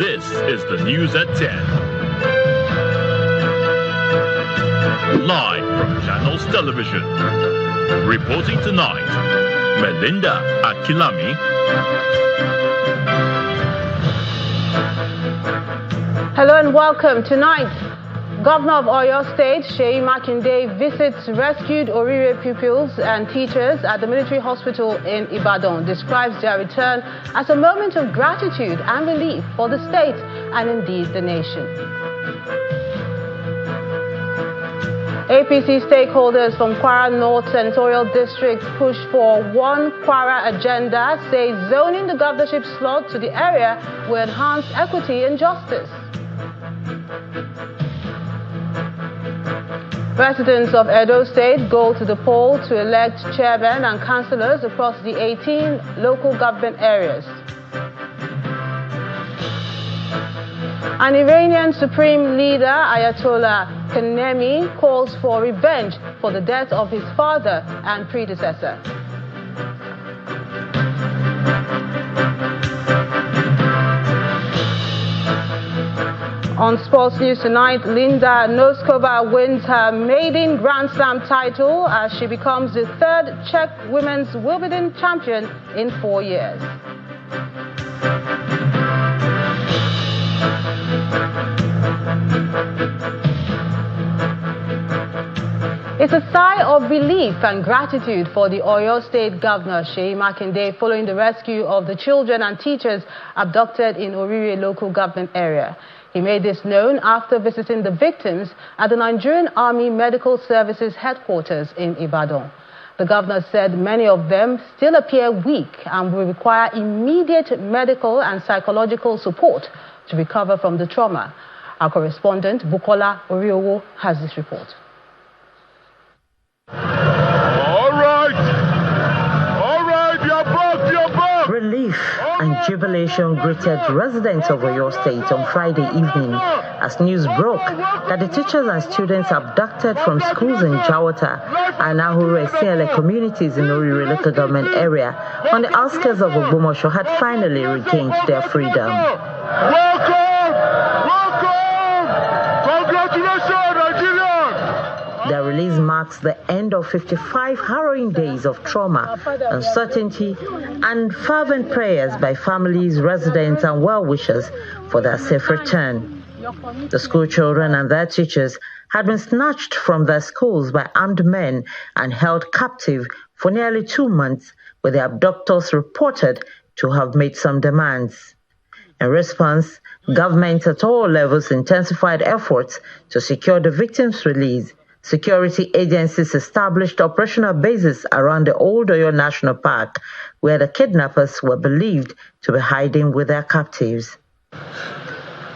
This is the news at 10. Live from Channels Television. Reporting tonight, Melinda Akilami. Hello and welcome. Tonight, Governor of Oyo State, Seyi Makinde, visits rescued Orire pupils and teachers at the military hospital in Ibadan, describes their return as a moment of gratitude and relief for the state and indeed the nation. APC stakeholders from Kwara North Senatorial District push for one Kwara agenda, say zoning the governorship slot to the area will enhance equity and justice. Residents of Edo State go to the poll to elect chairmen and councillors across the 18 local government areas. An Iranian Supreme Leader, Ayatollah Khamenei, calls for revenge for the death of his father and predecessor. On sports news tonight, Linda Noskova wins her maiden Grand Slam title as she becomes the third Czech women's Wimbledon champion in 4 years. It's a sigh of relief and gratitude for the Oyo State Governor, Seyi Makinde, following the rescue of the children and teachers abducted in Orire local government area. He made this known after visiting the victims at the Nigerian Army Medical Services headquarters in Ibadan. The governor said many of them still appear weak and will require immediate medical and psychological support to recover from the trauma. Our correspondent, Bukola Oriowo, has this report. Relief and jubilation greeted residents of Oyo State on Friday evening as news broke that the teachers and students abducted from schools in Jawata and Ahuru Esiele communities in Orire local government area on the outskirts of Ogomosho had finally regained their freedom. Their release marks the end of 55 harrowing days of trauma, uncertainty, and fervent prayers by families, residents, and well-wishers for their safe return. The school children and their teachers had been snatched from their schools by armed men and held captive for nearly 2 months, with the abductors reported to have made some demands. In response, government at all levels intensified efforts to secure the victims' release. Security agencies established operational bases around the Old Oyo National Park, where the kidnappers were believed to be hiding with their captives.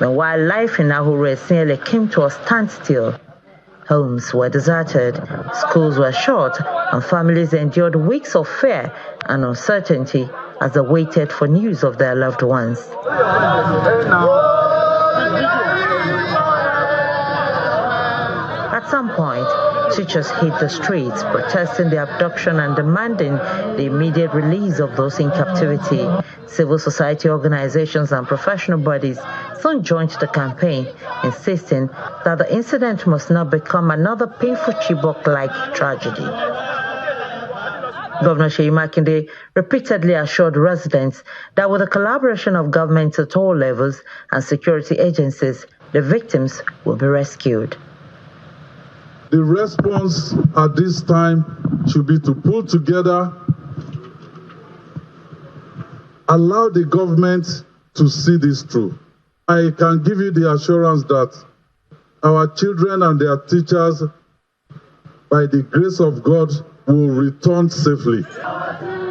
Meanwhile, life in Ahuru Esiele came to a standstill. Homes were deserted, schools were shut, and families endured weeks of fear and uncertainty as they waited for news of their loved ones. At some point, teachers hit the streets, protesting the abduction and demanding the immediate release of those in captivity. Civil society organizations and professional bodies soon joined the campaign, insisting that the incident must not become another painful Chibok-like tragedy. Governor Seyi Makinde repeatedly assured residents that with the collaboration of governments at all levels and security agencies, the victims will be rescued. The response at this time should be to pull together, allow the government to see this through. I can give you the assurance that our children and their teachers, by the grace of God, will return safely.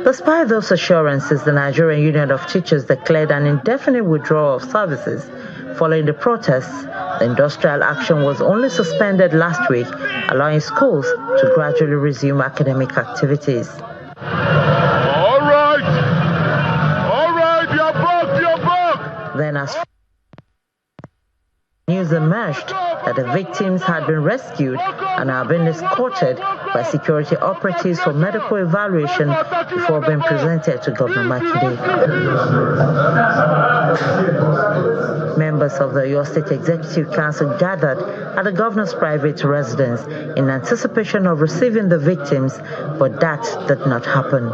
Despite those assurances, the Nigerian Union of Teachers declared an indefinite withdrawal of services. Following the protests, the industrial action was only suspended last week, allowing schools to gradually resume academic activities. All right, you're back. Then as news emerged that the victims had been rescued and are being escorted by security operatives for medical evaluation before being presented to Governor Makinde. members of the Oyo State Executive Council gathered at the governor's private residence in anticipation of receiving the victims, but that did not happen.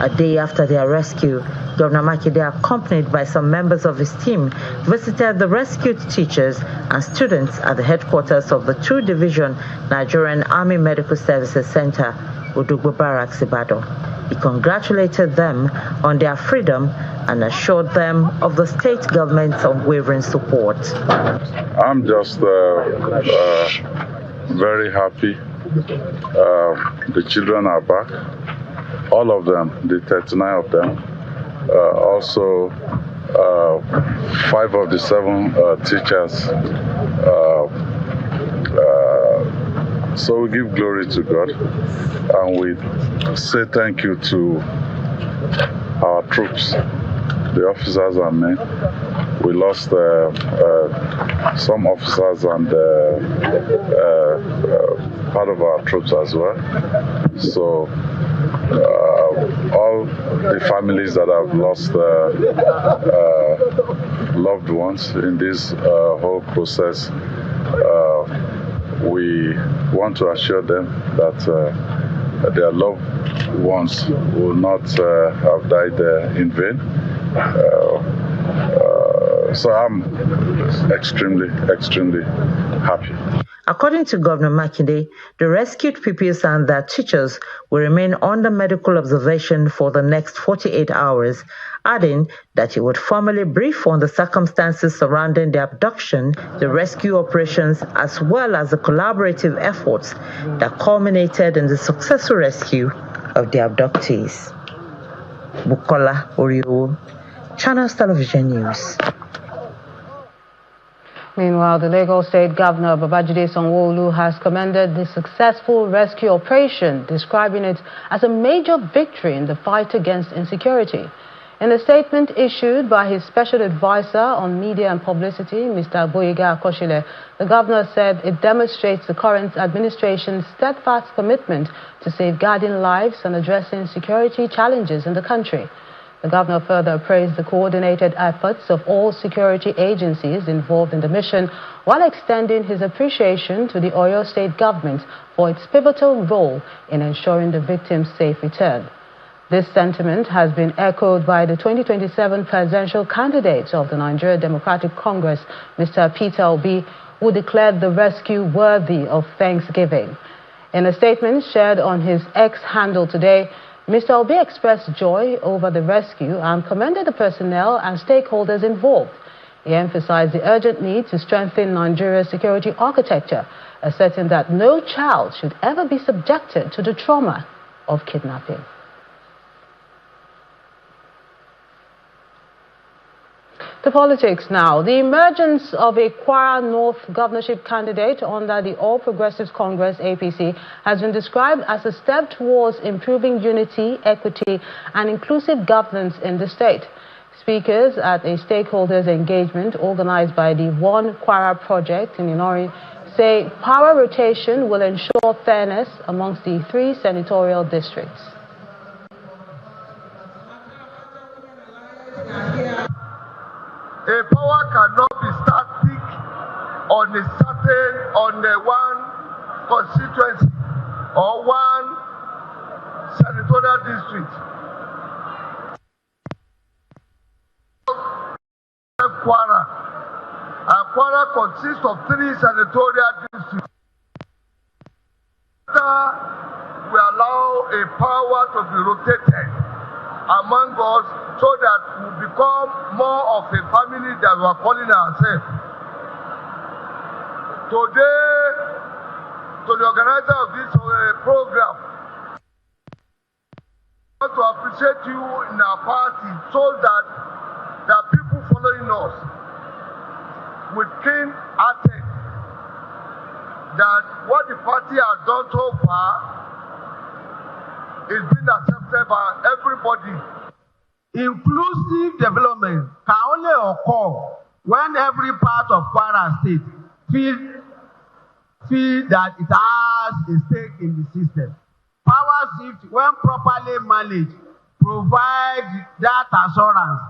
A day after their rescue, Governor Makinde, accompanied by some members of his team, visited the rescued teachers and students at the headquarters of the 2 Division Nigerian Army Medical Services Center, Odugbo Barracks, Ibadan. He congratulated them on their freedom and assured them of the state government's unwavering support. I'm just very happy. The children are back. All of them, the 39 of them. Also, 5 of the 7 teachers. So we give glory to God, and we say thank you to our troops, the officers and men. We lost some officers and part of our troops as well. So all the families that have lost loved ones in this whole process, we want to assure them that their loved ones will not have died in vain. So I'm extremely happy. According to Governor Makinde, the rescued pupils and their teachers will remain under medical observation for the next 48 hours, adding that he would formally brief on the circumstances surrounding the abduction, the rescue operations, as well as the collaborative efforts that culminated in the successful rescue of the abductees. Bukola Oriowo, Channels Television News. Meanwhile, the Lagos State Governor Babajide Sanwo-Olu has commended the successful rescue operation, describing it as a major victory in the fight against insecurity. In a statement issued by his special advisor on media and publicity, Mr. Boyega Akoshile, the governor said it demonstrates the current administration's steadfast commitment to safeguarding lives and addressing security challenges in the country. The governor further praised the coordinated efforts of all security agencies involved in the mission, while extending his appreciation to the Oyo State government for its pivotal role in ensuring the victims' safe return. This sentiment has been echoed by the 2027 presidential candidate of the Nigeria Democratic Congress, Mr. Peter Obi, who declared the rescue worthy of thanksgiving. In a statement shared on his X handle today, Mr. Obi expressed joy over the rescue and commended the personnel and stakeholders involved. He emphasized the urgent need to strengthen Nigeria's security architecture, asserting that no child should ever be subjected to the trauma of kidnapping. To politics now. The emergence of a Kwara North governorship candidate under the All Progressives Congress, APC, has been described as a step towards improving unity, equity, and inclusive governance in the state. Speakers at a stakeholders engagement organized by the One Kwara project in Inori say power rotation will ensure fairness amongst the 3 senatorial districts. A power cannot be static on one constituency or one senatorial district. Kwara. And Kwara consists of 3 senatorial districts. We allow a power to be rotated among us so that we become more of a family that we are calling ourselves. Today, to the organizer of this program, I want to appreciate you in our party so that there are people following us with keen-hearted that what the party has done so far is being accepted by everybody. Inclusive development can only occur when every part of Kwara State feel that it has a stake in the system. Power shift, when properly managed, provide that assurance.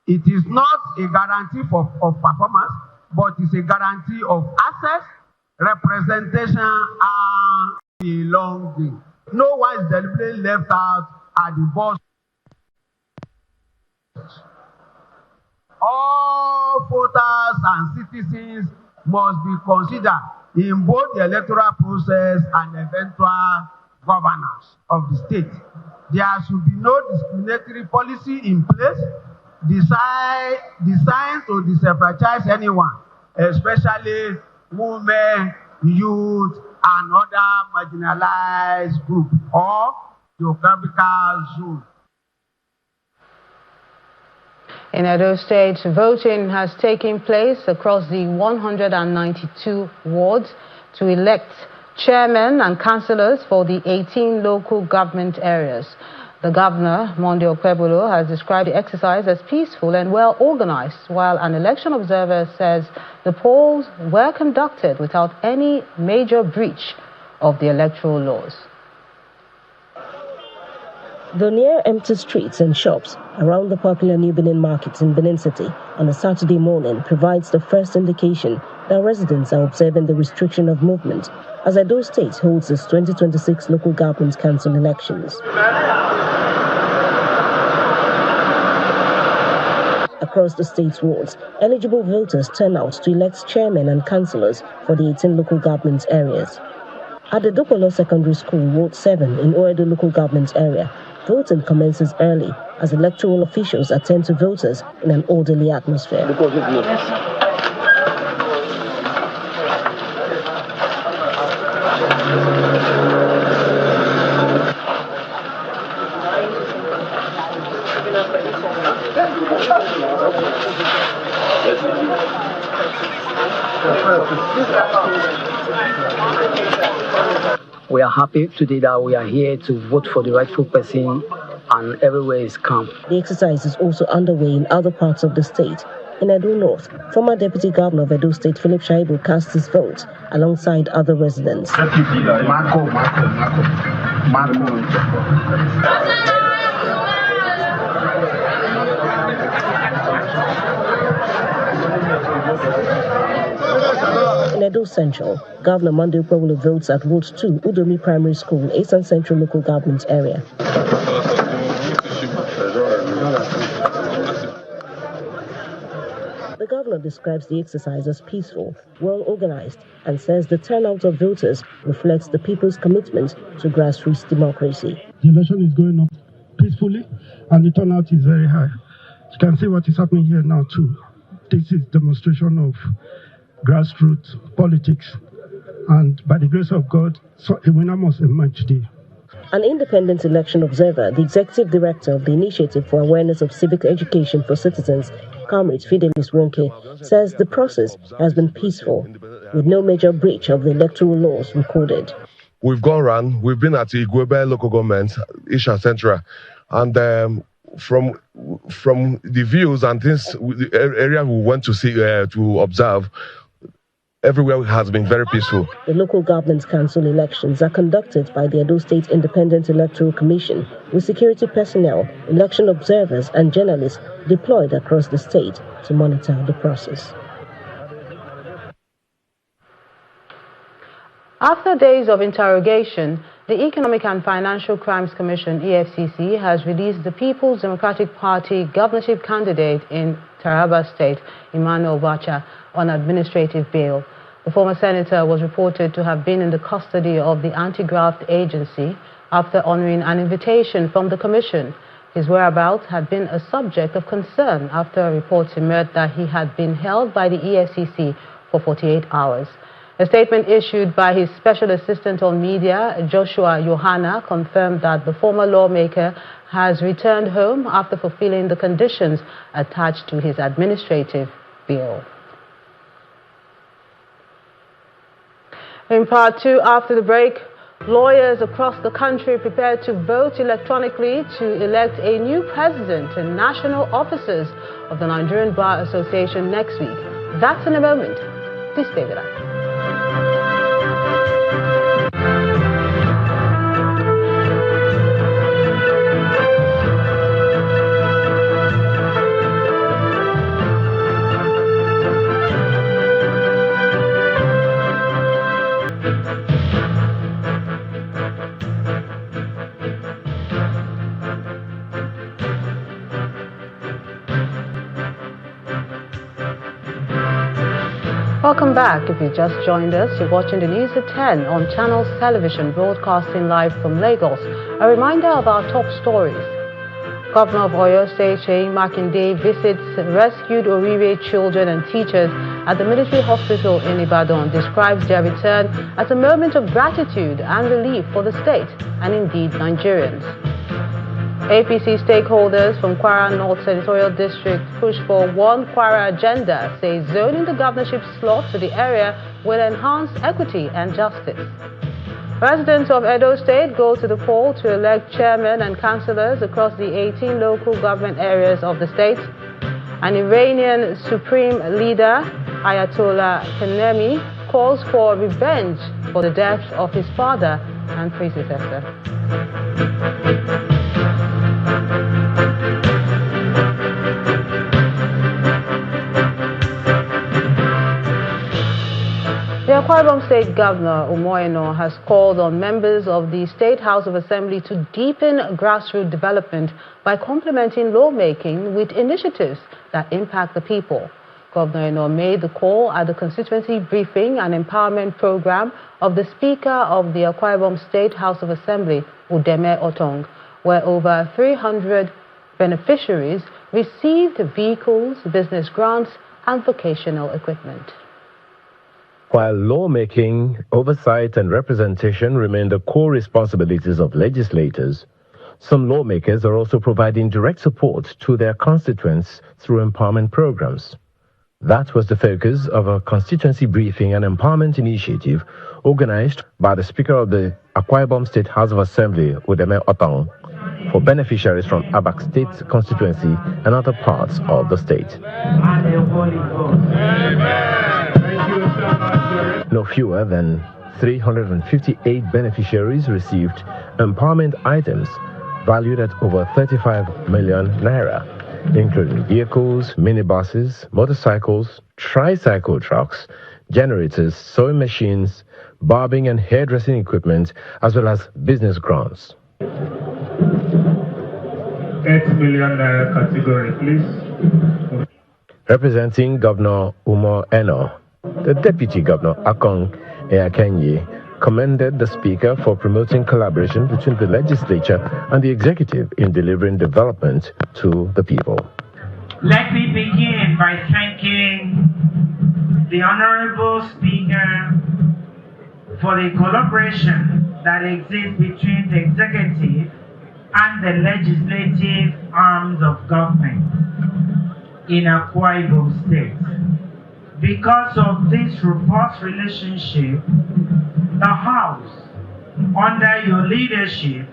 It is not a guarantee of performance, but it's a guarantee of access, representation, and belonging. No one is deliberately left out at the boss. All voters and citizens must be considered in both the electoral process and eventual governance of the state. There should be no discriminatory policy in place designed to disenfranchise anyone, especially women, youth, and other marginalized groups or geographical zones. In Edo State, voting has taken place across the 192 wards to elect chairmen and councillors for the 18 local government areas. The governor, Monday Okpebolo, has described the exercise as peaceful and well organized, while an election observer says the polls were conducted without any major breach of the electoral laws. The near-empty streets and shops around the popular New Benin markets in Benin City on a Saturday morning provides the first indication that residents are observing the restriction of movement as Edo State holds its 2026 local government council elections. Across the state's wards, eligible voters turn out to elect chairmen and councillors for the 18 local government areas. At the Dokolo Secondary School, Ward 7 in Oedo local government area, voting commences early as electoral officials attend to voters in an orderly atmosphere. We are happy today that we are here to vote for the rightful person and everywhere is calm. The exercise is also underway in other parts of the state. In Edo North, former Deputy Governor of Edo State Philip Shaibu cast his vote alongside other residents. In Edo Central, Governor Monday Okpebolo votes at Ward 2, Udomi Primary School, Eastern Central Local Government Area. The governor describes the exercise as peaceful, well organized, and says the turnout of voters reflects the people's commitment to grassroots democracy. The election is going on peacefully, and the turnout is very high. You can see what is happening here now too. This is demonstration of grassroots politics, and by the grace of God, a winner must emerge today. An independent election observer, the executive director of the Initiative for Awareness of Civic Education for Citizens, Comrade Fidelis Wonke, says the process has been peaceful, with no major breach of the electoral laws recorded. We've gone around, we've been at Igwebe local government, Isha Central, and from the views and things, the area we went to see, to observe, everywhere has been very peaceful. The local government council elections are conducted by the Edo State Independent Electoral Commission, with security personnel, election observers, and journalists deployed across the state to monitor the process. After days of interrogation, the Economic and Financial Crimes Commission, EFCC, has released the People's Democratic Party governorship candidate in Taraba State, Emmanuel Bacha, on administrative bail. The former senator was reported to have been in the custody of the anti-graft agency after honoring an invitation from the commission. His whereabouts had been a subject of concern after reports emerged that he had been held by the EFCC for 48 hours. A statement issued by his special assistant on media, Joshua Yohana, confirmed that the former lawmaker has returned home after fulfilling the conditions attached to his administrative bail. In part two, after the break, lawyers across the country prepare to vote electronically to elect a new president and national officers of the Nigerian Bar Association next week. That's in a moment. Please stay with us. Welcome back. If you just joined us, you're watching the news at 10 on Channels Television, broadcasting live from Lagos. A reminder of our top stories. Governor of Oyo State, Seyi Makinde, visits rescued Orire children and teachers at the military hospital in Ibadan, describes their return as a moment of gratitude and relief for the state and indeed Nigerians. APC stakeholders from Kwara North Senatorial District push for one Kwara agenda, say zoning the governorship slot to the area will enhance equity and justice. Residents of Edo State go to the poll to elect chairmen and councillors across the 18 local government areas of the state. An Iranian supreme leader, Ayatollah Khamenei, calls for revenge for the death of his father and predecessor. The Akwa Ibom State Governor, Umoeno, has called on members of the State House of Assembly to deepen grassroots development by complementing lawmaking with initiatives that impact the people. Governor Umoeno made the call at the constituency briefing and empowerment program of the Speaker of the Akwa Ibom State House of Assembly, Udeme Otong, where over 300 beneficiaries received vehicles, business grants, and vocational equipment. While lawmaking, oversight and representation remain the core responsibilities of legislators, some lawmakers are also providing direct support to their constituents through empowerment programs. That was the focus of a constituency briefing and empowerment initiative organized by the Speaker of the Akwa Ibom State House of Assembly, Udeme Otong, for beneficiaries from Abak State constituency and other parts of the state. No fewer than 358 beneficiaries received empowerment items valued at over 35 million naira, including vehicles, minibuses, motorcycles, tricycle trucks, generators, sewing machines, barbing and hairdressing equipment, as well as business grants. 8 million naira category, please. Representing Governor Umoeno, the Deputy Governor Akong Eakenye commended the Speaker for promoting collaboration between the legislature and the executive in delivering development to the people. Let me begin by thanking the Honorable Speaker for the collaboration that exists between the executive and the legislative arms of government in Akwa Ibom State. Because of this robust relationship, the House, under your leadership,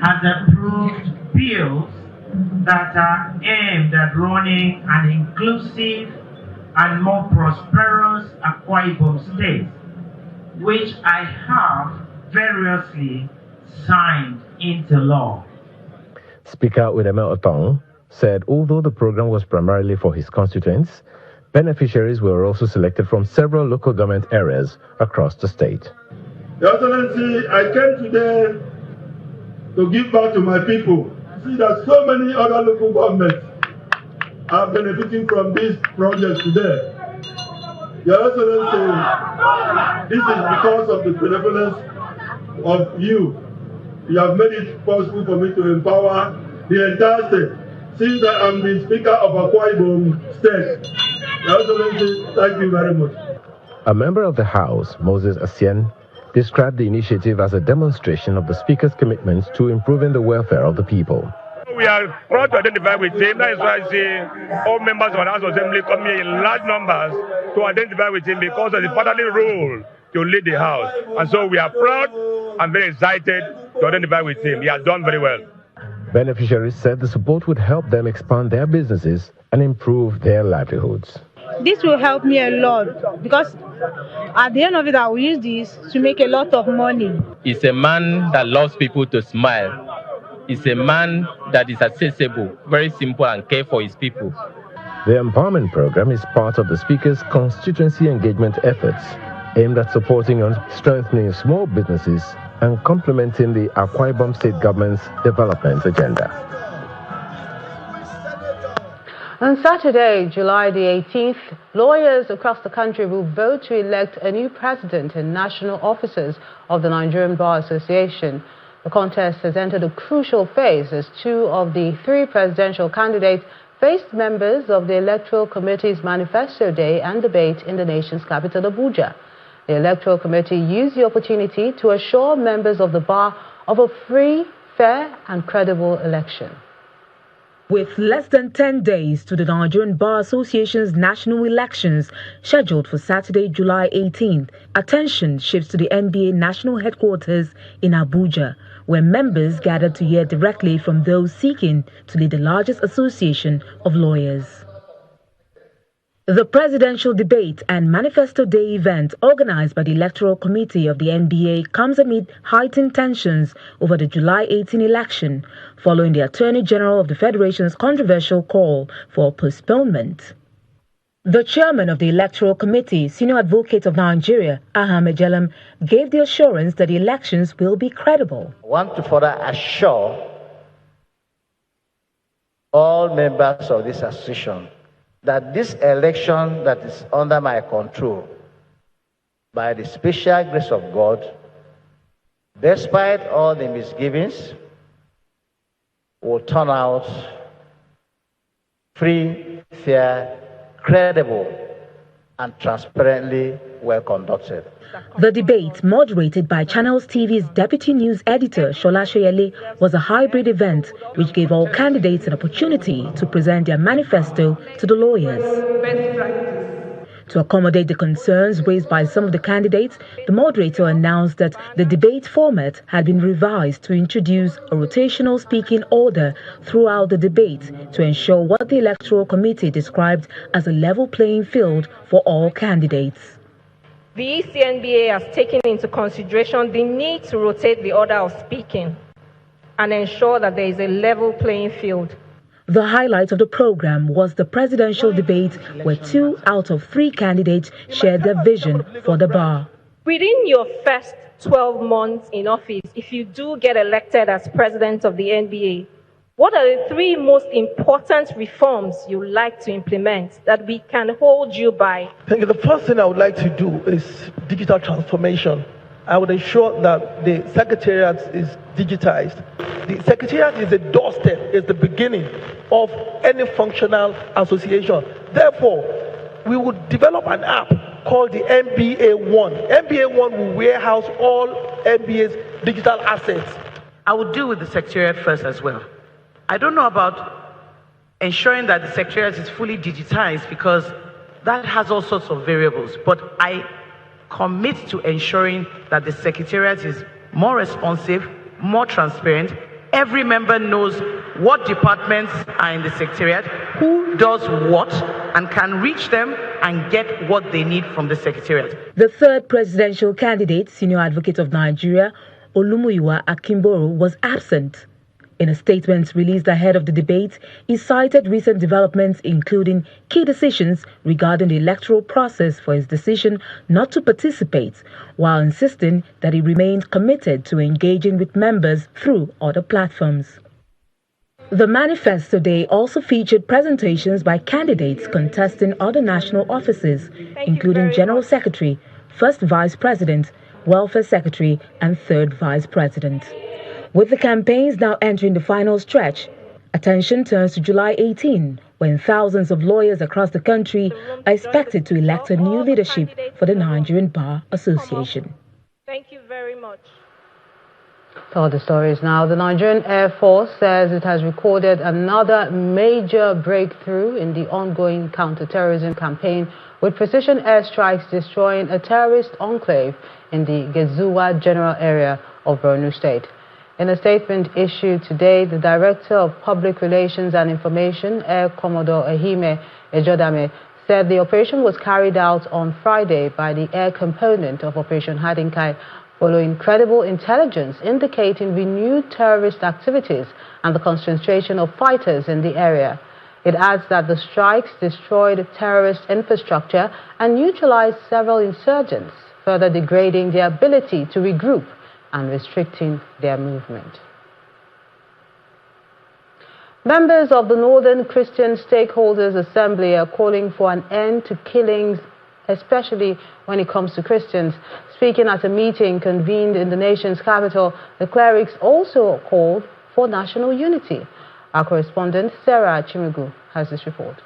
has approved bills that are aimed at running an inclusive and more prosperous Akwa Ibom State, which I have variously signed into law. Speaker Udeme Otong said although the program was primarily for his constituents, beneficiaries were also selected from several local government areas across the state. Your Excellency, I came today to give back to my people. See that so many other local governments are benefiting from this project today. Your Excellency, this is because of the benevolence of you. You have made it possible for me to empower the entire state. Since I am the Speaker of Akwa Ibom State, Your Excellency, thank you very much. A member of the House, Moses Asien, described the initiative as a demonstration of the Speaker's commitment to improving the welfare of the people. We are proud to identify with him. That is why I say all members of the House of Assembly come here in large numbers to identify with him because of the fatherly role to lead the House. And so we are proud and very excited to identify with him. He has done very well. Beneficiaries said the support would help them expand their businesses and improve their livelihoods. This will help me a lot because at the end of it, I will use this to make a lot of money. He's a man that loves people to smile. He's a man that is accessible, very simple, and care for his people. The empowerment program is part of the Speaker's constituency engagement efforts aimed at supporting and strengthening small businesses and complementing the Akwa Ibom State government's development agenda. On Saturday, July the 18th, lawyers across the country will vote to elect a new president and national officers of the Nigerian Bar Association. The contest has entered a crucial phase as two of the three presidential candidates faced members of the Electoral Committee's Manifesto Day and debate in the nation's capital, Abuja. The Electoral Committee used the opportunity to assure members of the bar of a free, fair and credible election. With less than 10 days to the Nigerian Bar Association's national elections scheduled for Saturday, July 18th, attention shifts to the NBA national headquarters in Abuja, where members gathered to hear directly from those seeking to lead the largest association of lawyers. The presidential debate and Manifesto Day event organized by the Electoral Committee of the NBA comes amid heightened tensions over the July 18 election, following the Attorney General of the Federation's controversial call for postponement. The chairman of the Electoral Committee, Senior Advocate of Nigeria, Ahmed Jelam, gave the assurance that the elections will be credible. I want to further assure all members of this association that this election that is under my control, by the special grace of God, despite all the misgivings, will turn out free, fair, credible, and transparently well conducted. The debate, moderated by Channels TV's deputy news editor Shola Shoyele, was a hybrid event which gave all candidates an opportunity to present their manifesto to the lawyers. To accommodate the concerns raised by some of the candidates, the moderator announced that the debate format had been revised to introduce a rotational speaking order throughout the debate to ensure what the Electoral Committee described as a level playing field for all candidates. The ECNBA has taken into consideration the need to rotate the order of speaking and ensure that there is a level playing field. The highlight of the program was the presidential debate where 2 out of 3 candidates shared their vision for the bar. Within your first 12 months in office, if you do get elected as president of the NBA, what are the 3 most important reforms you like to implement that we can hold you by? Thank you. The first thing I would like to do is digital transformation. I would ensure that the secretariat is digitized. The secretariat is a doorstep, is the beginning of any functional association. Therefore, we would develop an app called the NBA One. NBA One will warehouse all NBA's digital assets. I would deal with the secretariat first as well. I don't know about ensuring that the secretariat is fully digitized because that has all sorts of variables, but I commit to ensuring that the secretariat is more responsive, more transparent. Every member knows what departments are in the secretariat, who does what, and can reach them and get what they need from the secretariat. The third presidential candidate, Senior Advocate of Nigeria, Olumuyiwa Akimboro, was absent. In a statement released ahead of the debate, he cited recent developments, including key decisions regarding the electoral process for his decision not to participate, while insisting that he remained committed to engaging with members through other platforms. The Manifesto Day also featured presentations by candidates contesting other national offices, including General Secretary, First Vice President, Welfare Secretary, and Third Vice President. With the campaigns now entering the final stretch, attention turns to July 18, when thousands of lawyers across the country are expected to elect a new leadership for the Nigerian Bar Association. Thank you very much. For the stories now, the Nigerian Air Force says it has recorded another major breakthrough in the ongoing counterterrorism campaign, with precision airstrikes destroying a terrorist enclave in the Gezuwa general area of Benue State. In a statement issued today, the Director of Public Relations and Information, Air Commodore Ehime Ejodame, said the operation was carried out on Friday by the air component of Operation Hadinkai, following credible intelligence indicating renewed terrorist activities and the concentration of fighters in the area. It adds that the strikes destroyed terrorist infrastructure and neutralized several insurgents, further degrading their ability to regroup and restricting their movement. Members of the Northern Christian Stakeholders Assembly are calling for an end to killings, especially when it comes to Christians. Speaking at a meeting convened in the nation's capital, the clerics also called for national unity. Our correspondent, Sarah Chimugu, has this report.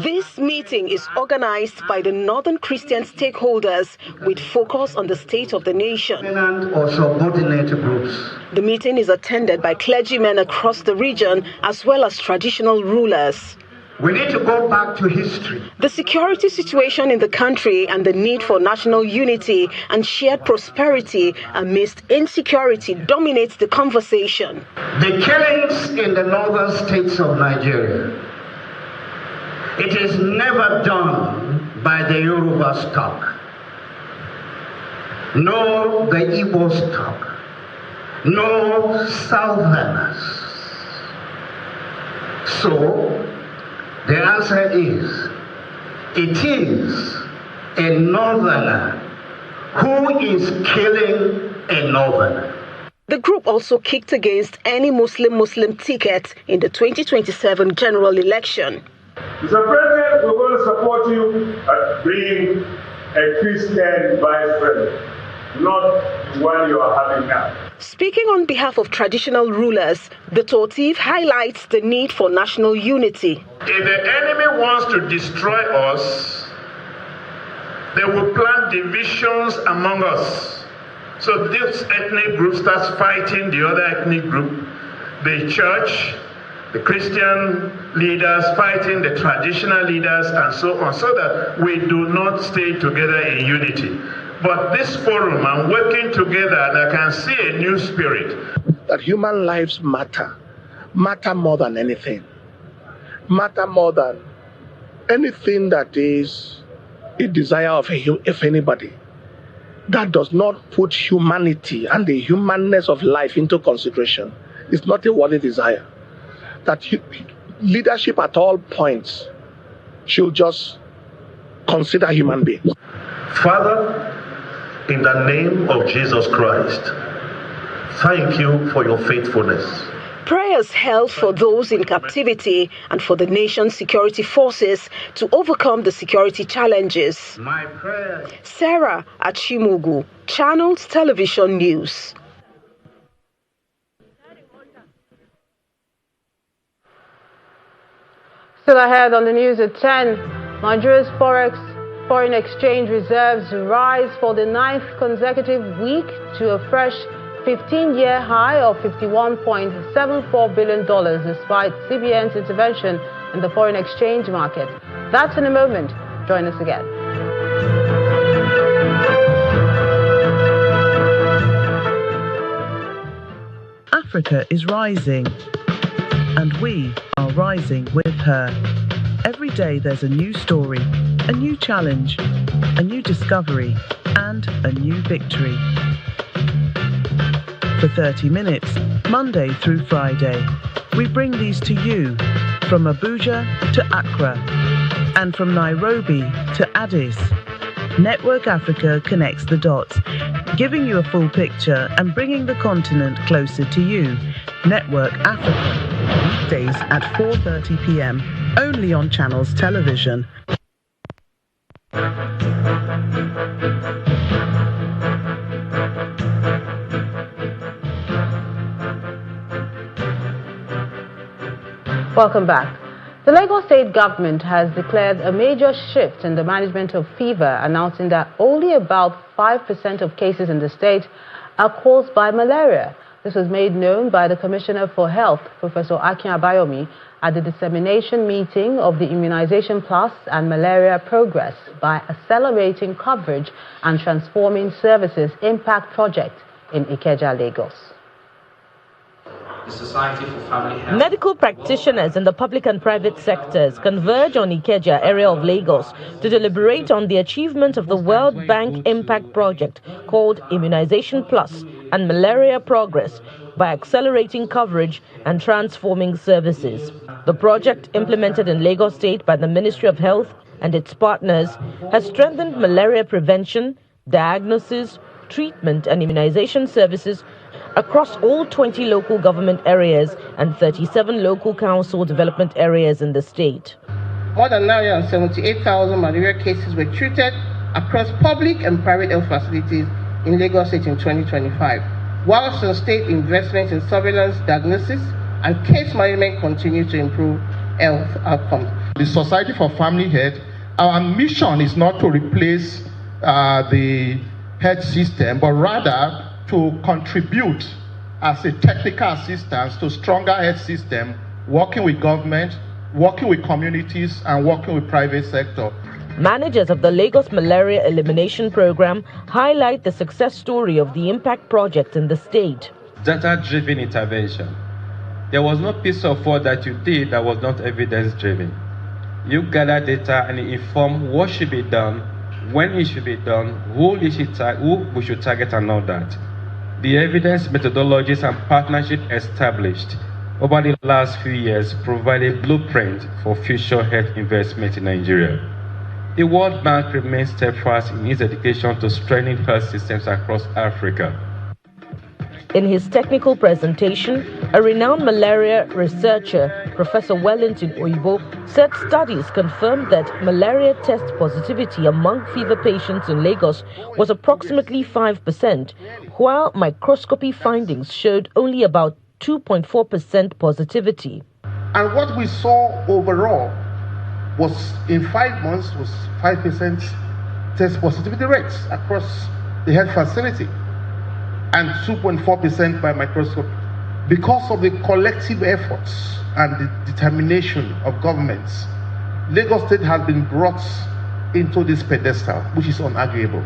This meeting is organized by the Northern Christian Stakeholders with focus on the state of the nation. Or subordinate groups. The meeting is attended by clergymen across the region as well as traditional rulers. We need to go back to history. The security situation in the country and the need for national unity and shared prosperity amidst insecurity dominates the conversation. The killings in the northern states of Nigeria, it is never done by the Yoruba stock, nor the Igbo stock, nor Southerners. So, the answer is, it is a northerner who is killing a northerner. The group also kicked against any Muslim ticket in the 2027 general election. Mr. President, we're going to support you at being a Christian vice president, not one you are having now. Speaking on behalf of traditional rulers, the Totif highlights the need for national unity. If the enemy wants to destroy us, they will plant divisions among us. So this ethnic group starts fighting the other ethnic group, the church, the Christian leaders fighting the traditional leaders, and so on, so that we do not stay together in unity. But this forum, I'm working together and I can see a new spirit. That human lives matter more than anything. Matter more than anything that is a desire of anybody. That does not put humanity and the humanness of life into consideration. It's not a worthy desire. That leadership at all points should just consider human beings. Father, in the name of Jesus Christ, thank you for your faithfulness. Prayers held for those in captivity and for the nation's security forces to overcome the security challenges. My prayer. Sarah Achimugu, Channels Television News. Still ahead on the news at 10, Nigeria's foreign exchange reserves rise for the 9th consecutive week to a fresh 15-year high of $51.74 billion despite CBN's intervention in the foreign exchange market. That's in a moment. Join us again. Africa is rising, and we are rising with her. Every day there's a new story, a new challenge, a new discovery, and a new victory. For 30 minutes, Monday through Friday, we bring these to you from Abuja to Accra and from Nairobi to Addis. Network Africa connects the dots, giving you a full picture and bringing the continent closer to you. Network Africa, weekdays at 4:30 p.m. only on Channels Television. Welcome back. The Lagos State government has declared a major shift in the management of fever, announcing that only about 5% of cases in the state are caused by malaria. This was made known by the Commissioner for Health, Professor Akwa Ibom, at the dissemination meeting of the Immunization Plus and Malaria Progress by Accelerating Coverage and Transforming Services Impact Project in Ikeja, Lagos. The Society for Family Health. Medical practitioners in the public and private sectors converge on Ikeja area of Lagos to deliberate on the achievement of the World Bank Impact Project called Immunization Plus and Malaria Progress by accelerating coverage and transforming services. The project, implemented in Lagos State by the Ministry of Health and its partners, has strengthened malaria prevention, diagnosis, treatment and immunization services across all 20 local government areas and 37 local council development areas in the state. More than 978,000 malaria cases were treated across public and private health facilities in Lagos State in 2025, while some state investments in surveillance, diagnosis, and case management continue to improve health outcomes. The Society for Family Health, our mission is not to replace the health system, but rather to contribute as a technical assistance to stronger health system, working with government, working with communities, and working with private sector. Managers of the Lagos Malaria Elimination Program highlight the success story of the impact project in the state. Data-driven intervention. There was no piece of work that you did that was not evidence-driven. You gather data and inform what should be done, when it should be done, who we should target, and all that. The evidence, methodologies, and partnership established over the last few years provide a blueprint for future health investment in Nigeria. The World Bank remains steadfast in its dedication to strengthening health systems across Africa. In his technical presentation, a renowned malaria researcher, Professor Wellington Oyibo, said studies confirmed that malaria test positivity among fever patients in Lagos was approximately 5%, while microscopy findings showed only about 2.4% positivity. And what we saw overall was, in 5 months, was 5% test positivity rates across the health facility, and 2.4% by microscope. Because of the collective efforts and the determination of governments, Lagos State has been brought into this pedestal, which is unarguable.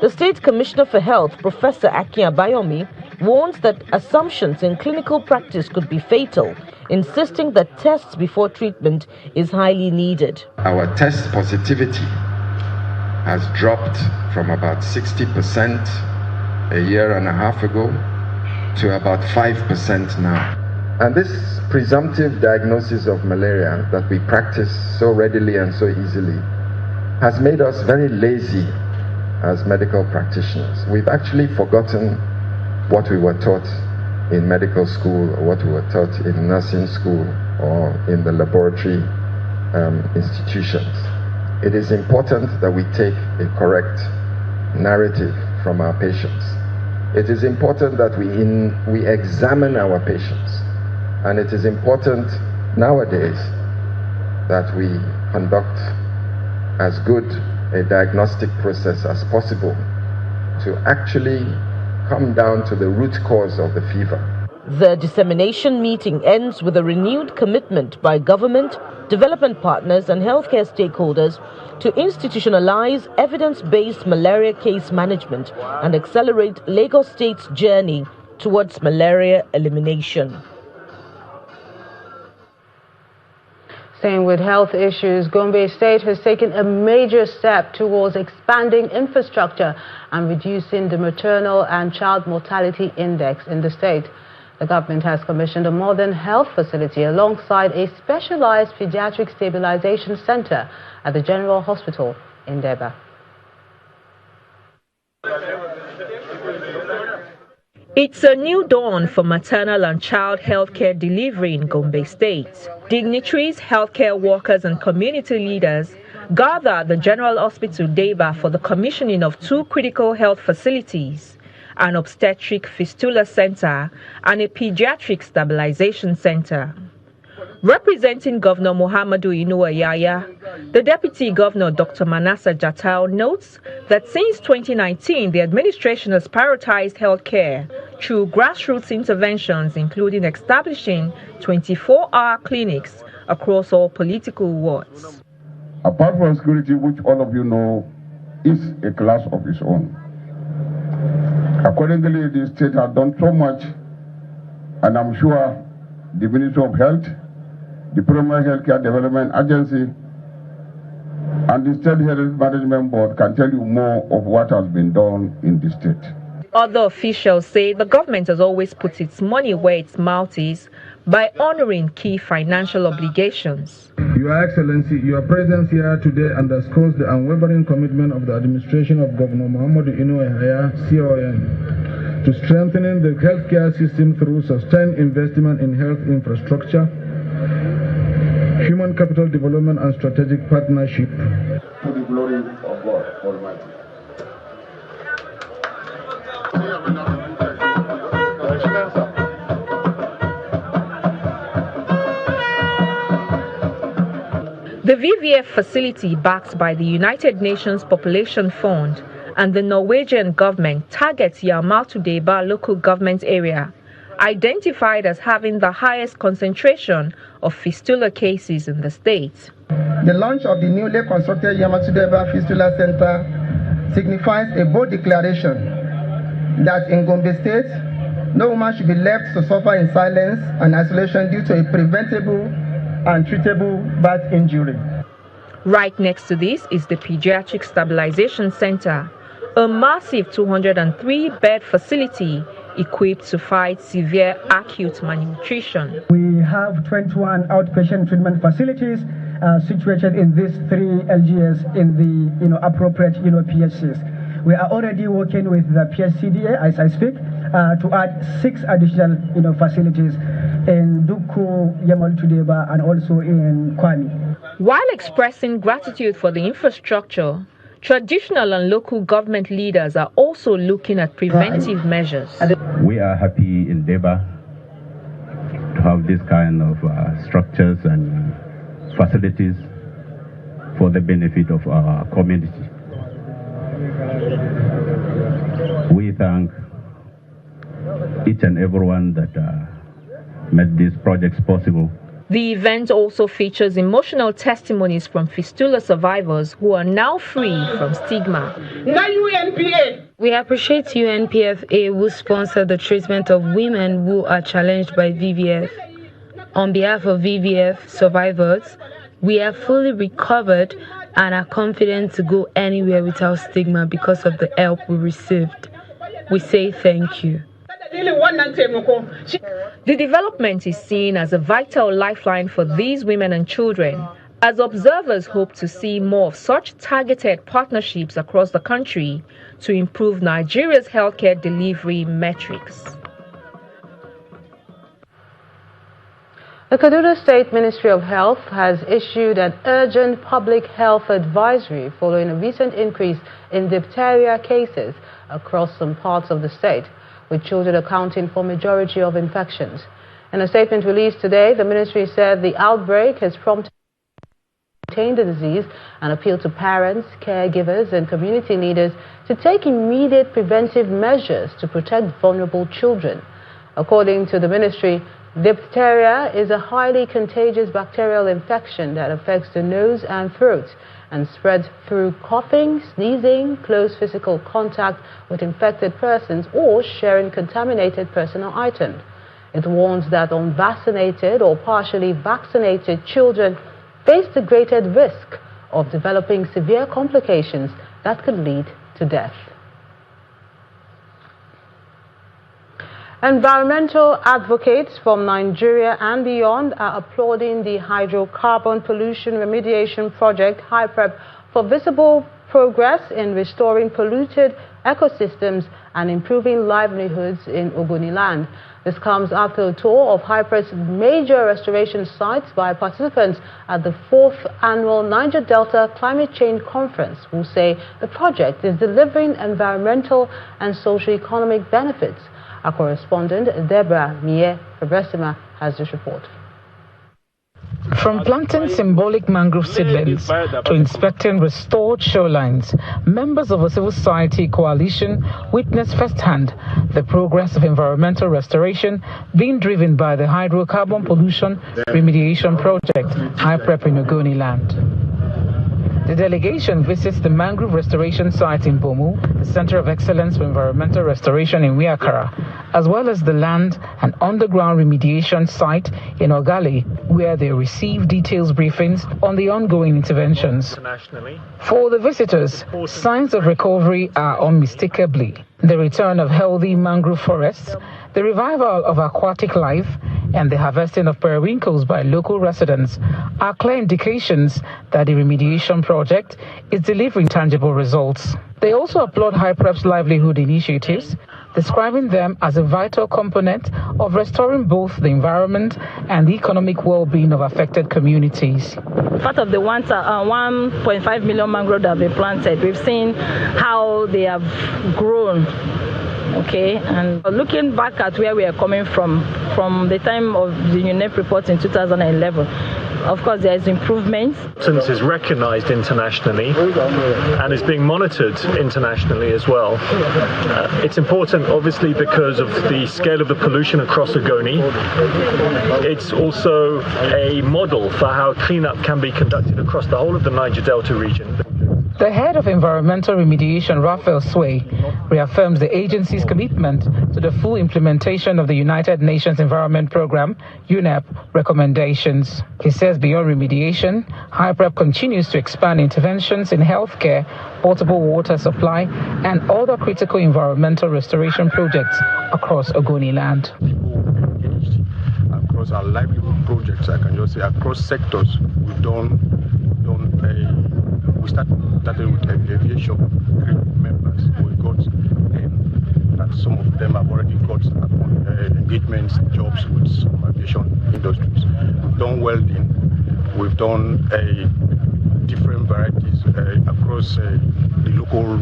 The State Commissioner for Health, Professor Akwa Ibom, warns that assumptions in clinical practice could be fatal, insisting that tests before treatment is highly needed. Our test positivity has dropped from about 60% a year and a half ago to about 5% now. And this presumptive diagnosis of malaria that we practice so readily and so easily has made us very lazy as medical practitioners. We've actually forgotten what we were taught in medical school, or what we were taught in nursing school, or in the laboratory institutions. It is important that we take a correct narrative from our patients. It is important that we examine our patients, and it is important nowadays that we conduct as good a diagnostic process as possible to actually come down to the root cause of the fever. The dissemination meeting ends with a renewed commitment by government, development partners, and healthcare stakeholders to institutionalize evidence-based malaria case management and accelerate Lagos State's journey towards malaria elimination. Staying with health issues, Gombe State has taken a major step towards expanding infrastructure and reducing the maternal and child mortality index in the state. The government has commissioned a modern health facility alongside a specialized pediatric stabilization center at the General Hospital in Deba. It's a new dawn for maternal and child healthcare delivery in Gombe State. Dignitaries, healthcare workers, and community leaders gather at the General Hospital Deba for the commissioning of 2 critical health facilities, an obstetric fistula center and a pediatric stabilization center. Representing Governor Muhammadu Inuwa Yahya, the Deputy Governor Dr. Manasseh Jatau notes that since 2019, the administration has prioritized healthcare through grassroots interventions, including establishing 24-hour clinics across all political wards. Apart from security, which all of you know is a class of its own, accordingly, the state has done so much, and I'm sure the Ministry of Health, the Primary Healthcare Development Agency, and the State Health Management Board can tell you more of what has been done in the state. Other officials say the government has always put its money where its mouth is by honoring key financial obligations. Your Excellency, your presence here today underscores the unwavering commitment of the administration of Governor Muhammadu Inuwa Yahya, CON, to strengthening the healthcare system through sustained investment in health infrastructure, human capital development and strategic partnership. To the glory of God Almighty. The VVF facility, backed by the United Nations Population Fund and the Norwegian government, targets Yalmatudeba local government area, identified as having the highest concentration of fistula cases in the state. The launch of the newly constructed Yalmatudeba Fistula Center signifies a bold declaration that in Gombe State, no woman should be left to suffer in silence and isolation due to a preventable and treatable birth injury. Right next to this is the Pediatric Stabilization Center, a massive 203-bed facility equipped to fight severe acute malnutrition. We have 21 outpatient treatment facilities situated in these 3 LGS in the appropriate PHCs. We are already working with the PHCDA as I speak to add 6 additional facilities in Duku, Yalmatudeba, and also in Kwara. While expressing gratitude for the infrastructure, traditional and local government leaders are also looking at preventive measures. We are happy in Deba to have this kind of structures and facilities for the benefit of our community. We thank each and everyone that made these projects possible. The event also features emotional testimonies from fistula survivors who are now free from stigma. We appreciate UNPFA who sponsor the treatment of women who are challenged by VVF. On behalf of VVF survivors, we are fully recovered and are confident to go anywhere without stigma because of the help we received. We say thank you. The development is seen as a vital lifeline for these women and children, as observers hope to see more of such targeted partnerships across the country to improve Nigeria's healthcare delivery metrics. The Kaduna State Ministry of Health has issued an urgent public health advisory following a recent increase in diphtheria cases across some parts of the state, with children accounting for majority of infections. In a statement released today, the ministry said the outbreak has prompted to contain the disease and appealed to parents, caregivers and community leaders to take immediate preventive measures to protect vulnerable children. According to the ministry, diphtheria is a highly contagious bacterial infection that affects the nose and throat and spreads through coughing, sneezing, close physical contact with infected persons, or sharing contaminated personal items. It warns that unvaccinated or partially vaccinated children face the greatest risk of developing severe complications that could lead to death. Environmental advocates from Nigeria and beyond are applauding the hydrocarbon pollution remediation project HYPREP for visible progress in restoring polluted ecosystems and improving livelihoods in Ogoniland. This comes after a tour of HYPREP's major restoration sites by participants at the 4th annual Niger Delta Climate Change Conference, who say the project is delivering environmental and socio-economic benefits. Our correspondent, Deborah Mie Fabresima, has this report. From planting symbolic mangrove seedlings to inspecting restored shorelines, members of a civil society coalition witnessed firsthand the progress of environmental restoration being driven by the hydrocarbon pollution remediation project, HYPREP in Ogoniland. The delegation visits the mangrove restoration site in Bomu, the Center of Excellence for Environmental Restoration in Wiakara, as well as the land and underground remediation site in Ogali, where they receive detailed briefings on the ongoing interventions. For the visitors, signs of recovery are unmistakably the return of healthy mangrove forests, the revival of aquatic life, and the harvesting of periwinkles by local residents are clear indications that the remediation project is delivering tangible results. They also applaud HYPREP's livelihood initiatives, describing them as a vital component of restoring both the environment and the economic well-being of affected communities. Part of the 1.5 million mangroves that have been planted, we've seen how they have grown. Okay, and looking back at where we are coming from the time of the UNEP report in 2011, of course there is improvement. It is recognized internationally and is being monitored internationally as well. It's important obviously because of the scale of the pollution across Ogoni. It's also a model for how cleanup can be conducted across the whole of the Niger Delta region. The head of environmental remediation, Raphael Sway, reaffirms the agency's commitment to the full implementation of the United Nations Environment Programme, UNEP, recommendations. He says beyond remediation, HYPREP continues to expand interventions in healthcare, potable water supply, and other critical environmental restoration projects across Ogoniland. Across our livelihood projects, I can just say across sectors, we started with aviation members. We got and some of them have already got engagements, jobs with some aviation industries. We've done welding, we've done different varieties across the local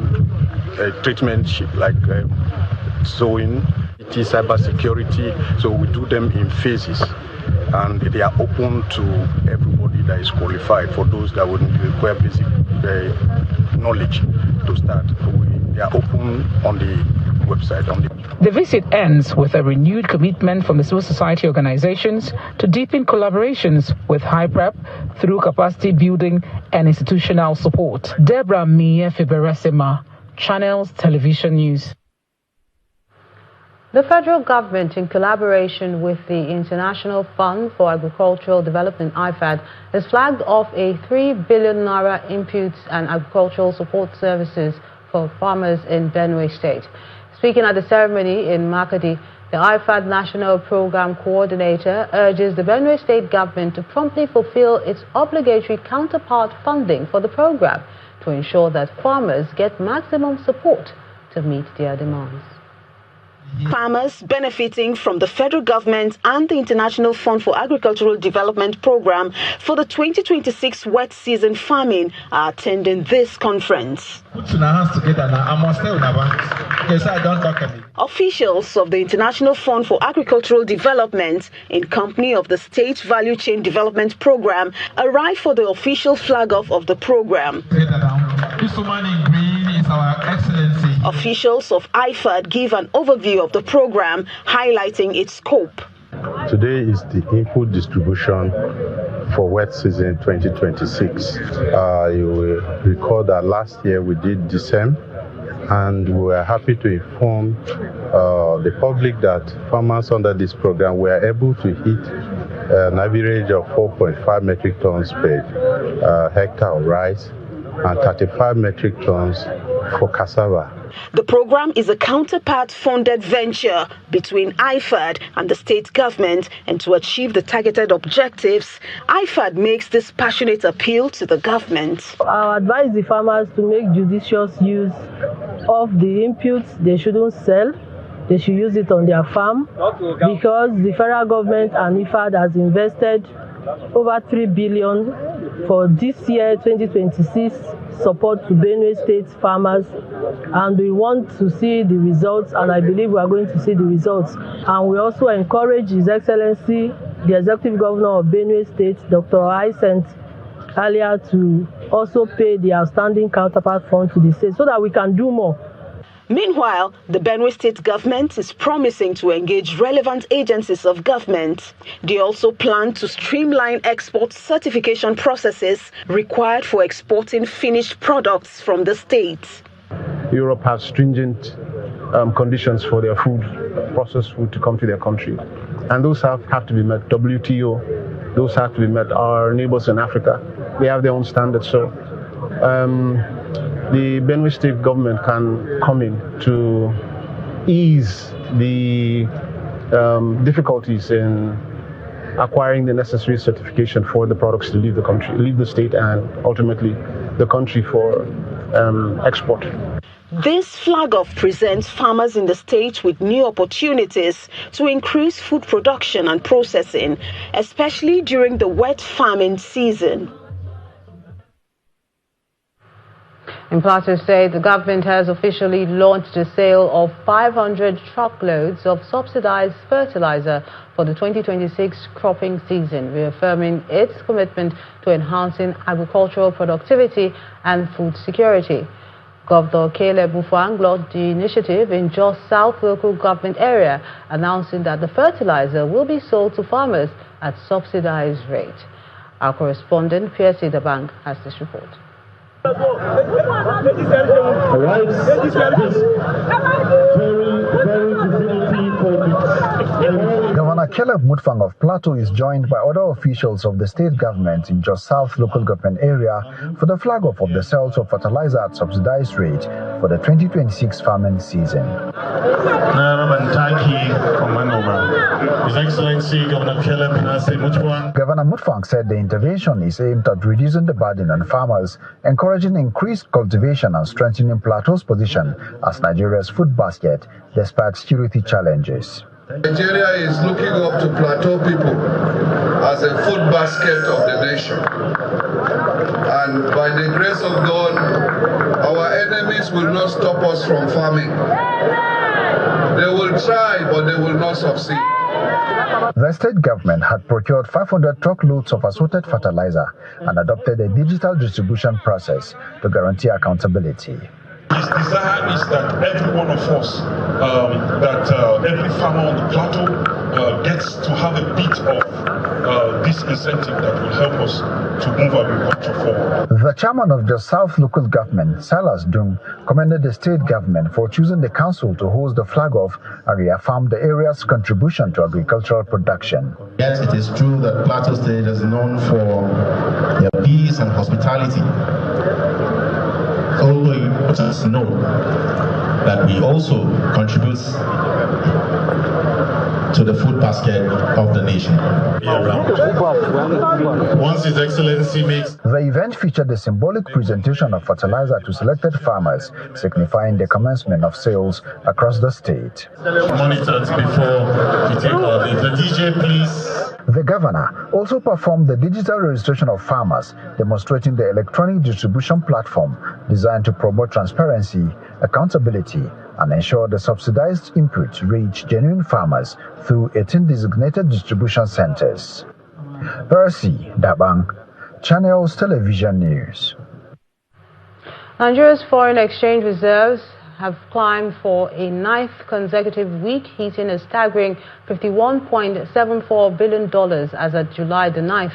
treatment like sewing, cyber security. So we do them in phases, and they are open to everybody that is qualified. For those that would require basic knowledge to start, they are open on the website. The visit ends with a renewed commitment from the civil society organizations to deepen collaborations with HYPREP through capacity building and institutional support. Deborah Mie-Fiberesima, Channels Television News. The federal government, in collaboration with the International Fund for Agricultural Development, IFAD, has flagged off a 3 billion naira inputs and agricultural support services for farmers in Benue State. Speaking at the ceremony in Makadi, the IFAD National Program Coordinator urges the Benue State government to promptly fulfill its obligatory counterpart funding for the program to ensure that farmers get maximum support to meet their demands. Farmers benefiting from the federal government and the International Fund for Agricultural Development Program for the 2026 wet season farming are attending this conference. Officials of the International Fund for Agricultural Development, in company of the State Value Chain Development Program, arrived for the official flag-off of the program. Officials of IFAD give an overview of the program, highlighting its scope. Today is the input distribution for wet season 2026. You will recall that last year we did December, and we were happy to inform the public that farmers under this program were able to hit an average of 4.5 metric tons per hectare of rice and 35 metric tons for cassava. The program is a counterpart-funded venture between IFAD and the state government, and to achieve the targeted objectives, IFAD makes this passionate appeal to the government. I advise the farmers to make judicious use of the inputs. They shouldn't sell. They should use it on their farm, because the federal government and IFAD has invested over 3 billion for this year 2026 support to Benue State farmers, and we want to see the results, and I believe we are going to see the results. And we also encourage His Excellency, the Executive Governor of Benue State, Dr. Hyacinth, earlier to also pay the outstanding counterpart fund to the state so that we can do more. Meanwhile, the Benue State government is promising to engage relevant agencies of government. They also plan to streamline export certification processes required for exporting finished products from the state. Europe has stringent conditions for their food, processed food, to come to their country. And those have to be met. WTO, those have to be met. Our neighbors in Africa, they have their own standards. So the Benue State government can come in to ease the difficulties in acquiring the necessary certification for the products to leave the country, leave the state, and ultimately the country for export. This flag-off presents farmers in the state with new opportunities to increase food production and processing, especially during the wet farming season. In Plateau State, the government has officially launched the sale of 500 truckloads of subsidized fertilizer for the 2026 cropping season, reaffirming its commitment to enhancing agricultural productivity and food security. Governor Caleb Mufwang launched the initiative in Jos South local government area, announcing that the fertilizer will be sold to farmers at subsidized rate. Our correspondent, Pierce Idabang, has this report. Governor Caleb Mufwang of Plateau is joined by other officials of the state government in Jos South local government area for the flag-off of the sales of fertilizer at subsidized rate for the 2026 farming season. His Excellency Governor Caleb Mufwang. Governor Mufwang said the intervention is aimed at reducing the burden on farmers, encouraging increased cultivation and strengthening Plateau's position as Nigeria's food basket despite security challenges. Nigeria is looking up to Plateau people as a food basket of the nation. And by the grace of God, our enemies will not stop us from farming. They will try, but they will not succeed. The state government had procured 500 truckloads of assorted fertilizer and adopted a digital distribution process to guarantee accountability. His desire is that every one of us, every farmer on the plateau gets to have a bit of this incentive that will help us to move agriculture forward. The chairman of the South local government, Silas Dung, commended the state government for choosing the council to host the flag-off and reaffirmed the area's contribution to agricultural production. Yes, it is true that Plateau State is known for their peace and hospitality. Although you let us know that we also contribute to the food basket of the nation. Once His Excellency makes... The event featured a symbolic presentation of fertilizer to selected farmers, signifying the commencement of sales across the state. Monitored before we take our leave. The DJ, please. The governor also performed the digital registration of farmers, demonstrating the electronic distribution platform designed to promote transparency, accountability, and ensure the subsidized inputs reach genuine farmers through 18 designated distribution centers. Percy Dabang, Channels Television News. Nigeria's foreign exchange reserves have climbed for a ninth consecutive week, hitting a staggering $51.74 billion as of July the 9th.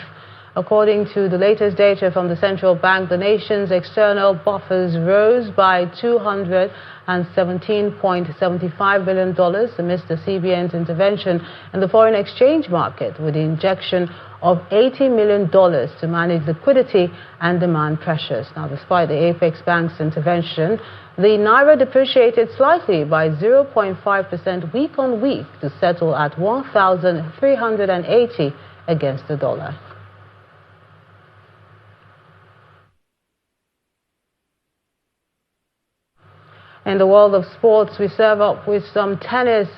According to the latest data from the central bank, the nation's external buffers rose by $217.75 billion amidst the CBN's intervention in the foreign exchange market with the injection of $80 million to manage liquidity and demand pressures. Now, despite the Apex Bank's intervention, the Naira depreciated slightly by 0.5% week on week to settle at 1,380 against the dollar. In the world of sports, we serve up with some tennis.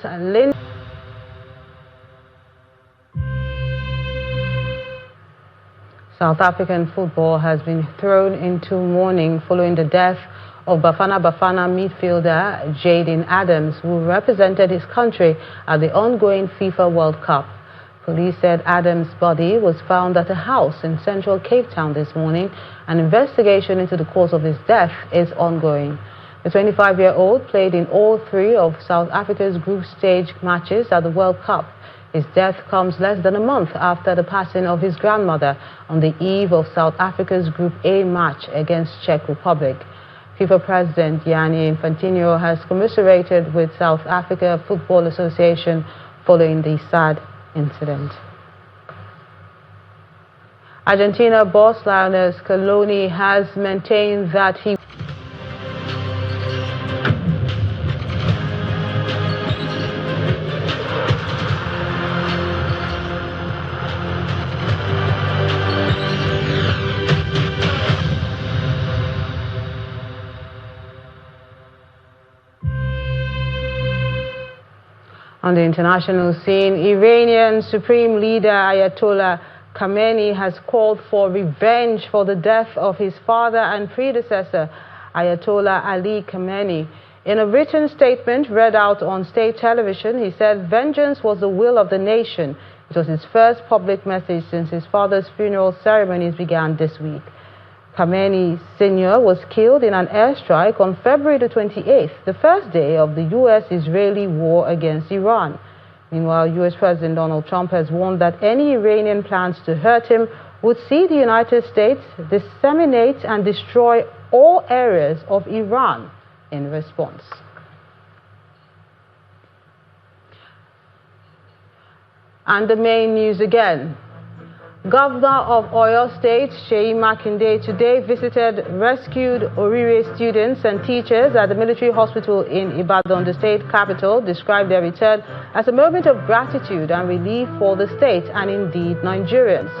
South African football has been thrown into mourning following the death of Bafana Bafana midfielder Jaden Adams, who represented his country at the ongoing FIFA World Cup. Police said Adams' body was found at a house in central Cape Town this morning. An investigation into the cause of his death is ongoing. The 25-year-old played in all three of South Africa's group stage matches at the World Cup. His death comes less than a month after the passing of his grandmother on the eve of South Africa's Group A match against Czech Republic. FIFA President Gianni Infantino has commiserated with South Africa Football Association following the sad incident. Argentina boss Lionel Scaloni has maintained that he On the international scene, Iranian Supreme Leader Ayatollah Khamenei has called for revenge for the death of his father and predecessor, Ayatollah Ali Khamenei. In a written statement read out on state television, he said vengeance was the will of the nation. It was his first public message since his father's funeral ceremonies began this week. Khamenei Sr. was killed in an airstrike on February the 28th, the first day of the U.S.-Israeli war against Iran. Meanwhile, U.S. President Donald Trump has warned that any Iranian plans to hurt him would see the United States disseminate and destroy all areas of Iran in response. And the main news again. Governor of Oyo State, Seyi Makinde, today visited rescued Orire students and teachers at the military hospital in Ibadan, the state capital, described their return as a moment of gratitude and relief for the state and indeed Nigerians.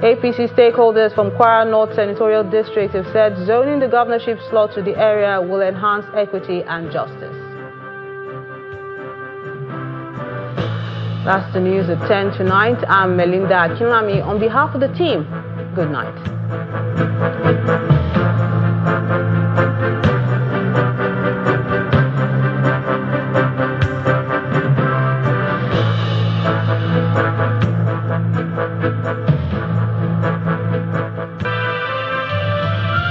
APC stakeholders from Kwara North Senatorial District have said zoning the governorship slot to the area will enhance equity and justice. That's the news at 10 tonight. I'm Melinda Akinlami. On behalf of the team, good night.